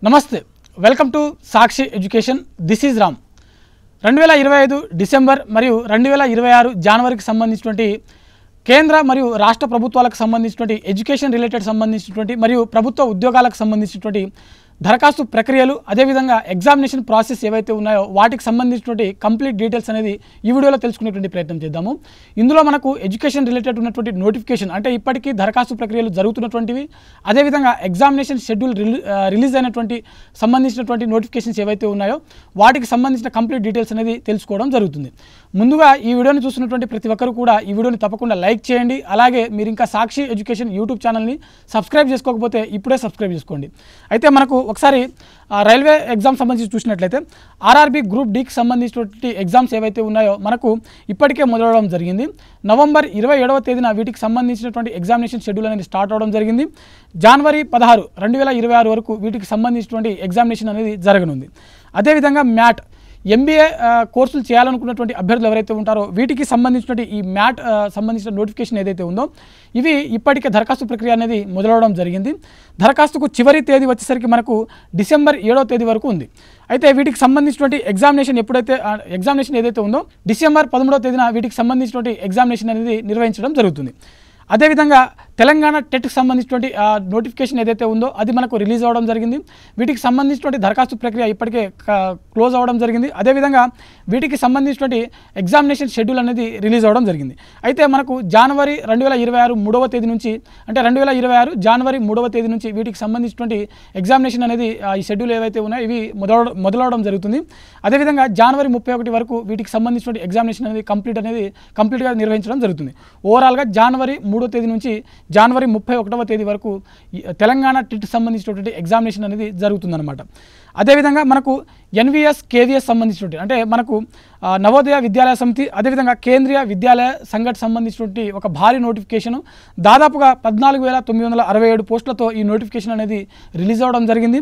నమస్తే welcome to Sakshi education this is Ram 2025 December మరియు 2026 జనవరికి సంబంధించినటువంటి కేంద్ర మరియు రాష్ట్ర ప్రభుత్వాలకు సంబంధించినటువంటి ఎడ్యుకేషన్ రిలేటెడ్ సంబంధించినటువంటి మరియు ప్రభుత్వ ఉద్యోగాలకు సంబంధించినటువంటి దరఖాస్తు ప్రక్రియలు అదేవిధంగా ఎగ్జామినేషన్ ప్రాసెస్ ఏవైతే ఉన్నాయో వాటికి సంబంధించినటువంటి కంప్లీట్ డీటెయిల్స్ అనేది ఈ వీడియోలో తెలుసుకునేటువంటి ప్రయత్నం చేద్దాము. ఇందులో మనకు ఎడ్యుకేషన్ రిలేటెడ్ ఉన్నటువంటి నోటిఫికేషన్ అంటే ఇప్పటికీ దరఖాస్తు ప్రక్రియలు జరుగుతున్నటువంటివి అదేవిధంగా ఎగ్జామినేషన్ షెడ్యూల్ రిలీజ్ అయినటువంటి సంబంధించినటువంటి నోటిఫికేషన్స్ ఏవైతే ఉన్నాయో వాటికి సంబంధించిన కంప్లీట్ డీటెయిల్స్ అనేది తెలుసుకోవడం జరుగుతుంది. ముందుగా ఈ వీడియోని చూస్తున్నటువంటి ప్రతి ఒక్కరు కూడా ఈ వీడియోని తప్పకుండా లైక్ చేయండి. అలాగే మీరు ఇంకా సాక్షి ఎడ్యుకేషన్ యూట్యూబ్ ఛానల్ని సబ్స్క్రైబ్ చేసుకోకపోతే ఇప్పుడే సబ్స్క్రైబ్ చేసుకోండి. అయితే మనకు ఒకసారి రైల్వే ఎగ్జామ్ సంబంధించి చూసినట్లయితే ఆర్ఆర్బీ గ్రూప్ డికి సంబంధించినటువంటి ఎగ్జామ్స్ ఏవైతే ఉన్నాయో మనకు ఇప్పటికే మొదలవడం జరిగింది. నవంబర్ 27వ తేదీన వీటికి సంబంధించినటువంటి ఎగ్జామినేషన్ షెడ్యూల్ అనేది స్టార్ట్ అవడం జరిగింది. జనవరి 16, 2026 వరకు వీటికి సంబంధించినటువంటి ఎగ్జామినేషన్ అనేది జరగనుంది. అదేవిధంగా మ్యాట్ ఎంబీఏ కోర్సులు చేయాలనుకున్నటువంటి అభ్యర్థులు ఎవరైతే ఉంటారో వీటికి సంబంధించినటువంటి ఈ మ్యాట్ సంబంధించిన నోటిఫికేషన్ ఏదైతే ఉందో ఇవి ఇప్పటికే దరఖాస్తు ప్రక్రియ అనేది మొదలవడం జరిగింది. దరఖాస్తుకు చివరి తేదీ వచ్చేసరికి మనకు డిసెంబర్ 7వ తేదీ వరకు ఉంది. అయితే వీటికి సంబంధించినటువంటి ఎగ్జామినేషన్ ఏదైతే ఉందో డిసెంబర్ 13వ తేదీన వీటికి సంబంధించినటువంటి ఎగ్జామినేషన్ అనేది నిర్వహించడం జరుగుతుంది. అదేవిధంగా తెలంగాణ టెట్కి సంబంధించినటువంటి నోటిఫికేషన్ ఏదైతే ఉందో అది మనకు రిలీజ్ అవ్వడం జరిగింది. వీటికి సంబంధించినటువంటి దరఖాస్తు ప్రక్రియ ఇప్పటికే క్లోజ్ అవ్వడం జరిగింది. అదేవిధంగా వీటికి సంబంధించినటువంటి ఎగ్జామినేషన్ షెడ్యూల్ అనేది రిలీజ్ అవ్వడం జరిగింది. అయితే మనకు జనవరి 2026 3వ తేదీ నుంచి అంటే 2026 జనవరి 3వ తేదీ నుంచి వీటికి సంబంధించినటువంటి ఎగ్జామినేషన్ అనేది ఈ షెడ్యూల్ ఏవైతే ఉన్నాయో ఇవి మొదలవడం జరుగుతుంది. అదేవిధంగా జనవరి 31 వరకు వీటికి సంబంధించినటువంటి ఎగ్జామినేషన్ అనేది కంప్లీట్గా నిర్వహించడం జరుగుతుంది. ఓవరాల్గా జనవరి 3వ తేదీ నుంచి జనవరి 31వ తేదీ వరకు తెలంగాణ టెట్ సంబంధించినటువంటి ఎగ్జామినేషన్ అనేది జరుగుతుందన్నమాట. అదేవిధంగా మనకు ఎన్విఎస్ కేవీఎస్ సంబంధించినటువంటి అంటే మనకు నవోదయ విద్యాలయ సమితి అదేవిధంగా కేంద్రీయ విద్యాలయ సంఘటన సంబంధించినటువంటి ఒక భారీ నోటిఫికేషన్ దాదాపుగా 14,967 పోస్టులతో ఈ నోటిఫికేషన్ అనేది రిలీజ్ అవ్వడం జరిగింది.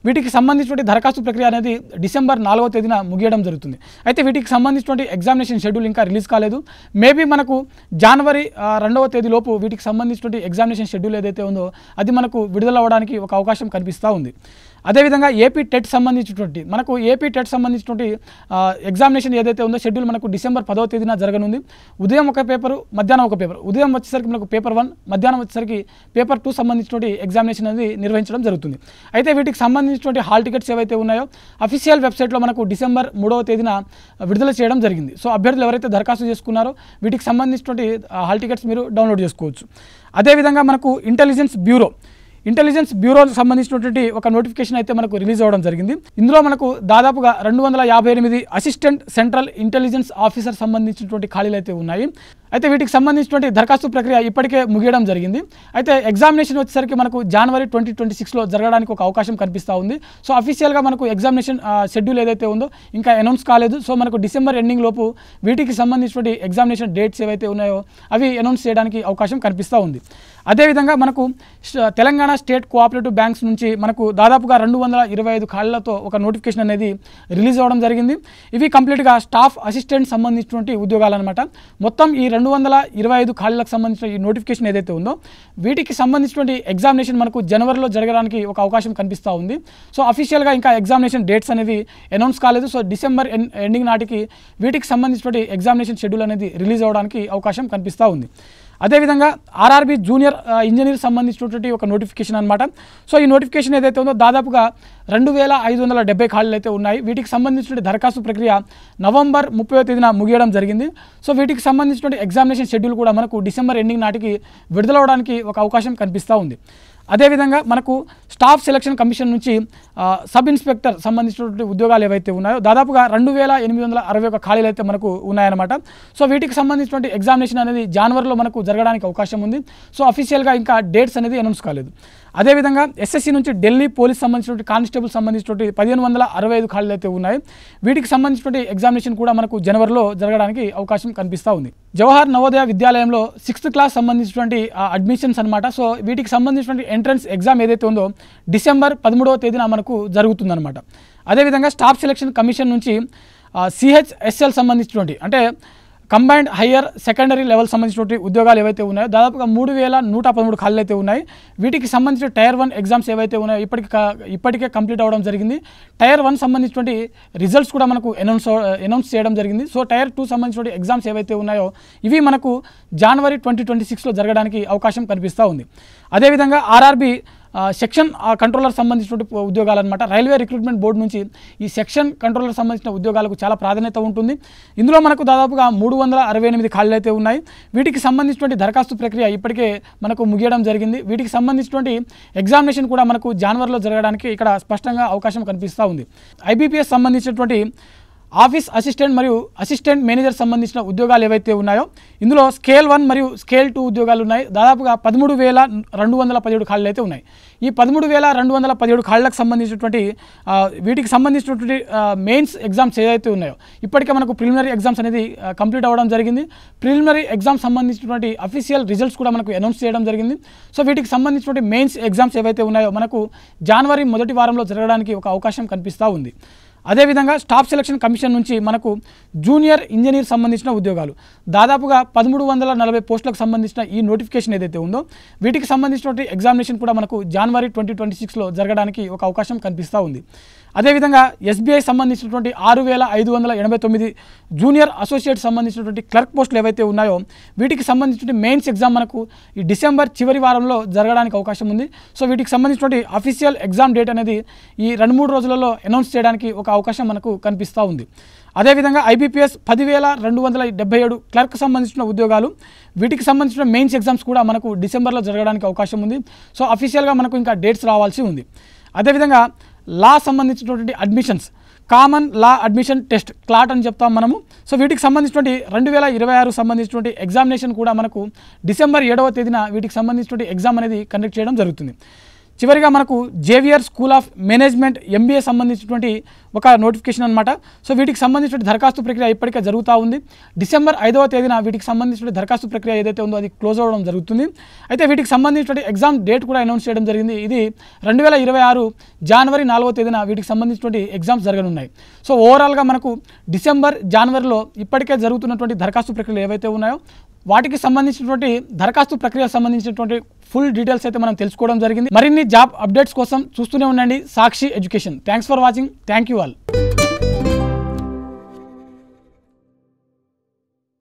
వీటికి సంబంధించినటువంటి దరఖాస్తు ప్రక్రియ అనేది డిసెంబర్ 4వ తేదీన ముగియడం జరుగుతుంది. అయితే వీటికి సంబంధించినటువంటి ఎగ్జామినేషన్ షెడ్యూల్ ఇంకా రిలీజ్ కాలేదు. మేబీ మనకు జనవరి 2వ తేదీలోపు వీటికి సంబంధించినటువంటి ఎగ్జామినేషన్ షెడ్యూల్ ఏదైతే ఉందో అది మనకు విడుదల అవ్వడానికి ఒక అవకాశం కనిపిస్తూ ఉంది. అదేవిధంగా ఏపీ టెట్ సంబంధించినటువంటి ఎగ్జామినేషన్ ఏదైతే ఉందో షెడ్యూల్ మనకు డిసెంబర్ 10వ తేదీన జరగనుంది. ఉదయం ఒక పేపరు మధ్యాహ్నం ఒక పేపర్, ఉదయం వచ్చేసరికి మనకు పేపర్ 1, మధ్యాహ్నం వచ్చేసరికి పేపర్ 2 సంబంధించినటువంటి ఎగ్జామినేషన్ అనేది నిర్వహించడం జరుగుతుంది. అయితే వీటికి సంబంధించినటువంటి హాల్ టికెట్స్ ఏవైతే ఉన్నాయో అఫీషియల్ వెబ్సైట్లో మనకు డిసెంబర్ 3వ తేదీన విడుదల చేయడం జరిగింది. సో అభ్యర్థులు ఎవరైతే దరఖాస్తు చేసుకున్నారో వీటికి సంబంధించినటువంటి హాల్ టికెట్స్ మీరు డౌన్లోడ్ చేసుకోవచ్చు. అదేవిధంగా మనకు ఇంటెలిజెన్స్ బ్యూరోకి సంబంధించినటువంటి ఒక నోటిఫికేషన్ అయితే మనకు రిలీజ్ అవ్వడం జరిగింది. ఇందులో మనకు దాదాపుగా 258 అసిస్టెంట్ సెంట్రల్ ఇంటెలిజెన్స్ ఆఫీసర్ సంబంధించినటువంటి ఖాళీలు అయితే ఉన్నాయి. అయితే వీటికి సంబంధించినటువంటి దరఖాస్తు ప్రక్రియ ఇప్పటికే ముగియడం జరిగింది. అయితే ఎగ్జామినేషన్ వచ్చేసరికి మనకు జనవరి 2026లో జరగడానికి ఒక అవకాశం కనిపిస్తూ ఉంది. సో అఫీషియల్గా మనకు ఎగ్జామినేషన్ షెడ్యూల్ ఏదైతే ఉందో ఇంకా అనౌన్స్ కాలేదు. సో మనకు డిసెంబర్ ఎండింగ్ లోపు వీటికి సంబంధించినటువంటి ఎగ్జామినేషన్ డేట్స్ ఏవైతే ఉన్నాయో అవి అనౌన్స్ చేయడానికి అవకాశం కనిపిస్తూ ఉంది. అదేవిధంగా మనకు తెలంగాణ స్టేట్ కోఆపరేటివ్ బ్యాంక్స్ నుంచి మనకు దాదాపుగా 225 ఖాళీలతో ఒక నోటిఫికేషన్ అనేది రిలీజ్ అవ్వడం జరిగింది. ఇవి కంప్లీట్గా స్టాఫ్ అసిస్టెంట్ సంబంధించినటువంటి ఉద్యోగాలు అనమాట. మొత్తం ఈ 225 ఖాళీలకు సంబంధించిన ఈ నోటిఫికేషన్ ఏదైతే ఉందో వీటికి సంబంధించినటువంటి ఎగ్జామినేషన్ మనకు జనవరిలో జరగడానికి ఒక అవకాశం కనిపిస్తూ ఉంది. సో అఫీషియల్గా ఇంకా ఎగ్జామినేషన్ డేట్స్ అనేవి అనౌన్స్ కాలేదు. సో డిసెంబర్ ఎండింగ్ నాటికి వీటికి సంబంధించినటువంటి ఎగ్జామినేషన్ షెడ్యూల్ అనేది రిలీజ్ అవ్వడానికి అవకాశం కనిపిస్తూ ఉంది. అదేవిధంగా ఆర్ఆర్బీ జూనియర్ ఇంజనీర్ సంబంధించినటువంటి ఒక నోటిఫికేషన్ అనమాట. సో ఈ నోటిఫికేషన్ ఏదైతే ఉందో దాదాపుగా 2,570 ఖాళీలు అయితే ఉన్నాయి. వీటికి సంబంధించిన దరఖాస్తు ప్రక్రియ నవంబర్ 30వ తేదీన ముగియడం జరిగింది. సో వీటికి సంబంధించినటువంటి ఎగ్జామినేషన్ షెడ్యూల్ కూడా మనకు డిసెంబర్ ఎండింగ్ నాటికి విడుదలవడానికి ఒక అవకాశం కనిపిస్తూ ఉంది. అదేవిధంగా మనకు స్టాఫ్ సెలక్షన్ కమిషన్ నుంచి సబ్ ఇన్స్పెక్టర్ సంబంధించినటువంటి ఉద్యోగాలు ఏవైతే ఉన్నాయో దాదాపుగా 2,861 ఖాళీలు అయితే మనకు ఉన్నాయన్నమాట. సో వీటికి సంబంధించినటువంటి ఎగ్జామినేషన్ అనేది జనవరిలో మనకు జరగడానికి అవకాశం ఉంది. సో అఫీషియల్గా ఇంకా డేట్స్ అనేది అనౌన్స్ కాలేదు. అదేవిధంగా ఎస్ఎస్సి నుంచి ఢిల్లీ పోలీస్ సంబంధించినటువంటి కానిస్టేబుల్ సంబంధించినటువంటి 1565 ఖాళీలు అయితే ఉన్నాయి. వీటికి సంబంధించినటువంటి ఎగ్జామినేషన్ కూడా మనకు జనవరిలో జరగడానికి అవకాశం కనిపిస్తూ ఉంది. జవహర్ నవోదయ విద్యాలయంలో 6th క్లాస్ సంబంధించినటువంటి అడ్మిషన్స్ అనమాట. సో వీటికి సంబంధించినటువంటి ఎంట్రన్స్ ఎగ్జామ్ ఏదైతే ఉందో డిసెంబర్ 13వ తేదీన మనకు జరుగుతుందన్నమాట. అదేవిధంగా స్టాఫ్ సెలక్షన్ కమిషన్ నుంచి సిహెచ్ఎస్ఎల్ సంబంధించినటువంటి అంటే కంబైన్డ్ హయ్యర్ సెకండరీ లెవెల్ సంబంధించినటువంటి ఉద్యోగాలు ఏవైతే ఉన్నాయో దాదాపుగా 3113 ఖాళీలు అయితే ఉన్నాయి. వీటికి సంబంధించిన టైర్ 1 ఎగ్జామ్స్ ఏవైతే ఉన్నాయో ఇప్పటికే కంప్లీట్ అవ్వడం జరిగింది. టైర్ 1 సంబంధించినటువంటి రిజల్ట్స్ కూడా మనకు అనౌన్స్ చేయడం జరిగింది. సో టైర్ 2 సంబంధించినటువంటి ఎగ్జామ్స్ ఏవైతే ఉన్నాయో ఇవి మనకు జనవరి 2026లో జరగడానికి అవకాశం కనిపిస్తూ ఉంది. అదేవిధంగా ఆర్ఆర్బీ సెక్షన్ కంట్రోలర్ సంబంధించినటువంటి ఉద్యోగాలు అనమాట. రైల్వే రిక్రూట్మెంట్ బోర్డు నుంచి ఈ సెక్షన్ కంట్రోలర్ సంబంధించిన ఉద్యోగాలకు చాలా ప్రాధాన్యత ఉంటుంది. ఇందులో మనకు దాదాపుగా 368 ఖాళీలు అయితే ఉన్నాయి. వీటికి సంబంధించినటువంటి దరఖాస్తు ప్రక్రియ ఇప్పటికే మనకు ముగియడం జరిగింది. వీటికి సంబంధించినటువంటి ఎగ్జామినేషన్ కూడా మనకు జనవరిలో జరగడానికి ఇక్కడ స్పష్టంగా అవకాశం కనిపిస్తూ ఉంది. ఐబీపీఎస్ సంబంధించినటువంటి ఆఫీస్ అసిస్టెంట్ మరియు అసిస్టెంట్ మేనేజర్ సంబంధించిన ఉద్యోగాలు ఏవైతే ఉన్నాయో ఇందులో స్కేల్ 1 మరియు స్కేల్ 2 ఉద్యోగాలు ఉన్నాయి. దాదాపుగా 13,217 ఖాళీలు అయితే ఉన్నాయి. ఈ 13,217 ఖాళీలకు సంబంధించినటువంటి వీటికి సంబంధించినటువంటి మెయిన్స్ ఎగ్జామ్స్ ఏదైతే ఉన్నాయో ఇప్పటికే మనకు ప్రిలిమినరీ ఎగ్జామ్స్ అనేది కంప్లీట్ అవ్వడం జరిగింది. ప్రిలిమినరీ ఎగ్జామ్స్ సంబంధించినటువంటి అఫీషియల్ రిజల్ట్స్ కూడా మనకు అనౌన్స్ చేయడం జరిగింది. సో వీటికి సంబంధించినటువంటి మెయిన్స్ ఎగ్జామ్స్ ఏవైతే ఉన్నాయో మనకు జనవరి మొదటి వారంలో జరగడానికి ఒక అవకాశం కనిపిస్తూ ఉంది. అదేవిధంగా స్టాఫ్ సెలక్షన్ కమిషన్ నుంచి మనకు జూనియర్ ఇంజనీర్ సంబంధించిన ఉద్యోగాలు దాదాపుగా 1340 పోస్టులకు సంబంధించిన ఈ నోటిఫికేషన్ ఏదైతే ఉందో వీటికి సంబంధించినటువంటి ఎగ్జామినేషన్ కూడా మనకు జనవరి 2026లో జరగడానికి ఒక అవకాశం కనిపిస్తూ ఉంది. అదేవిధంగా ఎస్బీఐ సంబంధించినటువంటి 6589 జూనియర్ అసోసియేట్ సంబంధించినటువంటి క్లర్క్ పోస్టులు ఏవైతే ఉన్నాయో వీటికి సంబంధించిన మెయిన్స్ ఎగ్జామ్ మనకు ఈ డిసెంబర్ చివరి వారంలో జరగడానికి అవకాశం ఉంది. సో వీటికి సంబంధించినటువంటి అఫీషియల్ ఎగ్జామ్ డేట్ అనేది ఈ 2-3 రోజులలో అనౌన్స్ చేయడానికి ఒక అవకాశం మనకు కనిపిస్తూ ఉంది. అదేవిధంగా ఐబీపీఎస్ 10,277 క్లర్క్ సంబంధించిన ఉద్యోగాలు వీటికి సంబంధించిన మెయిన్స్ ఎగ్జామ్స్ కూడా మనకు డిసెంబర్లో జరగడానికి అవకాశం ఉంది. సో అఫీషియల్గా మనకు ఇంకా డేట్స్ రావాల్సి ఉంది. అదేవిధంగా లా సంబంధించినటువంటి అడ్మిషన్స్ కామన్ లా అడ్మిషన్ టెస్ట్ క్లాట్ అని చెప్తాం మనము. సో వీటికి సంబంధించినటువంటి 2026 సంబంధించినటువంటి ఎగ్జామినేషన్ కూడా మనకు డిసెంబర్ 7వ తేదీన వీటికి సంబంధించినటువంటి ఎగ్జామ్ అనేది కండక్ట్ చేయడం జరుగుతుంది. చివరిగా మనకు Xavier school of management MBA సంబంధించినటువంటి ఒక నోటిఫికేషన్ అనమాట. సో వీటికి సంబంధించిన దరఖాస్తు ప్రక్రియ ఇప్పటికే జరుగుతూ ఉంది. డిసెంబర్ 5వ తేదీన వీటికి సంబంధించిన దరఖాస్తు ప్రక్రియ ఏదైతే ఉందో అది క్లోజ్ అవ్వడం జరుగుతుంది. అయితే వీటికి సంబంధించిన ఎగ్జామ్ డేట్ కూడా అనౌన్స్ చేయడం జరిగింది. ఇది 2026 జనవరి 4వ తేదీన వీటికి సంబంధించినటువంటి ఎగ్జామ్స్ జరగనున్నాయి. సో ఓవరాల్గా మనకు డిసెంబర్ జనవరిలో ఇప్పటికే జరుగుతున్నటువంటి దరఖాస్తు ప్రక్రియలు ఏవైతే ఉన్నాయో వాటికి సంబంధించినటువంటి దరఖాస్తు ప్రక్రియ సంబంధించినటువంటి ఫుల్ డీటెయిల్స్ అయితే మనం తెలుసుకోవడం జరిగింది. మరిన్ని జాబ్ అప్డేట్స్ కోసం చూస్తూనే ఉండండి Sakshi education. Thanks for watching. Thank you all.